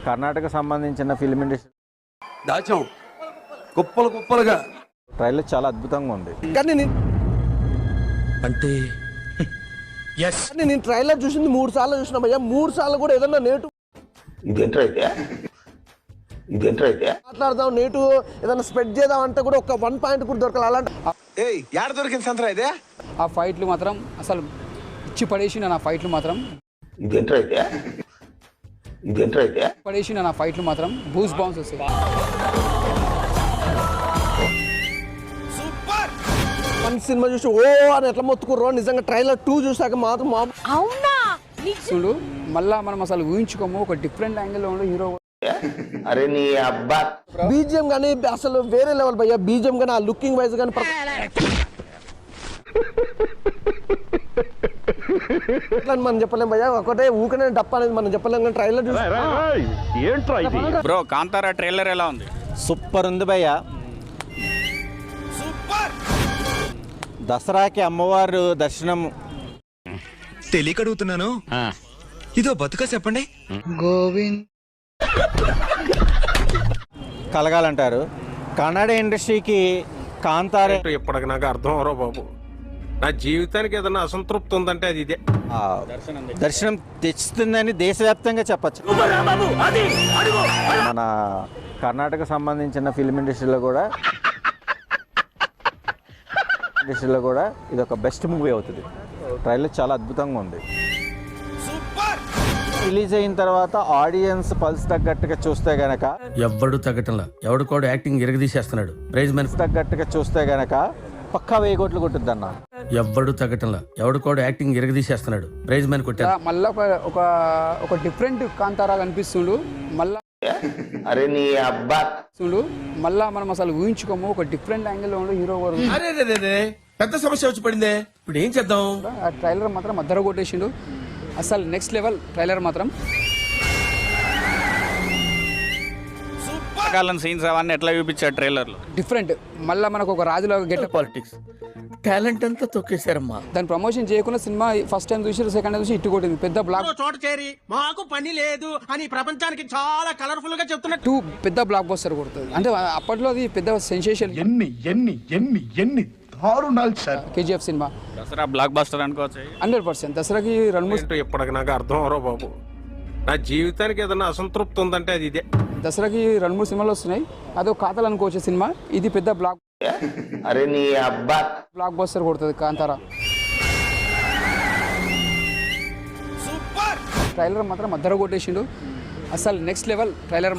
కర్ణాటక సంబంధించిన film industry దాచాం కుప్పలు కుప్పలుగా. ట్రైలర్ చాలా అద్భుతంగా ఉంది. కానీ అంటే నేను ట్రైలర్ చూసింది 3 సార్లు చూసిన భయ్యా. 3 సార్లు కూడా ఏదన్నా నేటు మాట్లాడదాం, నేటు ఏదన్నా స్ప్రెడ్ చేద్దాం అంటే కూడా ఒక 1 పాయింట్ కూడా దొరకాలి. అలాంటి ఏడ దొరికింది సంతరా ఇదే. ఆ ఫైట్లు మాత్రం అసలు ఇచ్చి పడేసి నా ఫైట్లు మాత్రం పడేసి నా ఫైట్లు మాత్రం బూస్ బౌన్స్ వస్తాయి. మన సినిమా చూసి ఓ అని ఎట్లా మొత్తుకుర్రో నిజంగా ట్రైలర్ 2 చూసాక మాత్రం అవునా చూడు మళ్ళా మనం అసలు ఊహించుకోము ఒక డిఫరెంట్ యాంగిల్లో ఉండే హీరో. అరే నీ అబ్బా బీజిఎం కానీ అసలు వేరే లెవెల్ భయ్యా. బీజిఎం కానీ ఆ లుకింగ్ వైజ్ కానీ మనం చెప్పలేం భయ్యా. ఒకటే ఊకనే డప్ప అనేది మనం చెప్పలేం కానీ ట్రైలర్ చూసి బ్రో కాంతారా ట్రైలర్ ఎలా ఉంది? సూపర్ ఉంది భయ్యా. దసరాకి అమ్మవారు దర్శనం తెలియక అడుగుతున్నాను, ఇదో బతుక చెప్పండి. గోవింద్ కలగాలంటారు. కన్నడ ఇండస్ట్రీకి కాంతారే ఇప్పటికి నాకు అర్థం అవరో బాబు. నా జీవితానికి ఏదైనా అసంతృప్తి ఉందంటే అది ఇదే. దర్శనం తెచ్చుతుందని దేశవ్యాప్తంగా చెప్పచ్చు. మన కర్ణాటక సంబంధించిన ఫిల్మ్ ఇండస్ట్రీలో కూడా ఇది ఒక బెస్ట్ మూవీ అవుతుంది. ట్రైలర్ చాలా అద్భుతంగా ఉంది. రిలీజ్ అయిన తర్వాత ఆడియన్స్ పల్స్ తగ్గట్టుగా చూస్తే గనక ఎవడు తగ్గటంలా ఎవడు కూడా యాక్టింగ్ ఇరగదీసేస్తున్నాడు. ప్రైజ్ మనీ తగ్గట్టుగా చూస్తే గనక పక్కా 1000 కోట్లు కొట్టుద్ది అన్న. ఎవడు తగ్గటంలా ఎవడు కూడా యాక్టింగ్ ఇరగదీసేస్తున్నాడు. ప్రైజ్ మనీ కొట్టాడు. మళ్ళా ఒక డిఫరెంట్ కాంతారా కనిపిస్తుండు. మళ్ళా అరే నీ అబ్బా చూడు మళ్ళా మనం అసలు ఊహించుకోము ఒక డిఫరెంట్ యాంగిల్లో ఉండే హీరో. పెద్ద సమస్య వచ్చి పడిందే, ఇప్పుడు ఏం చేద్దాం? ఆ ట్రైలర్ మాత్రం అద్దర కొట్టేసిండు. అసలు నెక్స్ట్ లెవెల్ ట్రైలర్ మాత్రం. సీన్స్ అవన్నీ ఎట్లా చూపించాడు ట్రైలర్ లో? డిఫరెంట్. మళ్ళీ మనకు ఒక రాజులాగా గెట్ పాలిటిక్స్ టాలెంట్ అంతా తొక్కేశారమ్మా. దాని ప్రమోషన్ చేయకుండా సినిమా ఫస్ట్ టైం చూసి సెకండ్ టైం చూసి ఇట్టు కొట్టింది. పెద్ద బ్లాక్ చోట చేరి మాకు పని లేదు అని ప్రపంచానికి చాలా కలర్ఫుల్ గా చెప్తున్నట్టు 2 పెద్ద బ్లాక్ బస్టర్ కొడుతుంది. అంటే అప్పట్లో అది పెద్ద సెన్సేషన్. ఎన్ని దారుణాలు sir. KGF cinema Dasara block buster అనుకోవచ్చు. 100%. దసరాకి 2-3 ఇప్పటికి నాకు అర్థం అవరో బాబు. నా జీవితానికి ఏదైనా అసంతృప్తి ఉందంటే అది ఇదే. దసరాకి 2-3 సినిమాలు వస్తున్నాయి. అదో ఖాతాలు అనుకోవచ్చు సినిమా. ఇది పెద్ద బ్లాక్ అరే నీ అబ్బా బ్లాక్ బస్టర్ కొడుతుంది కాంతారా. ట్రైలర్ మాత్రం అద్దర కొట్టేసిండు. అసలు నెక్స్ట్ లెవెల్ ట్రైలర్.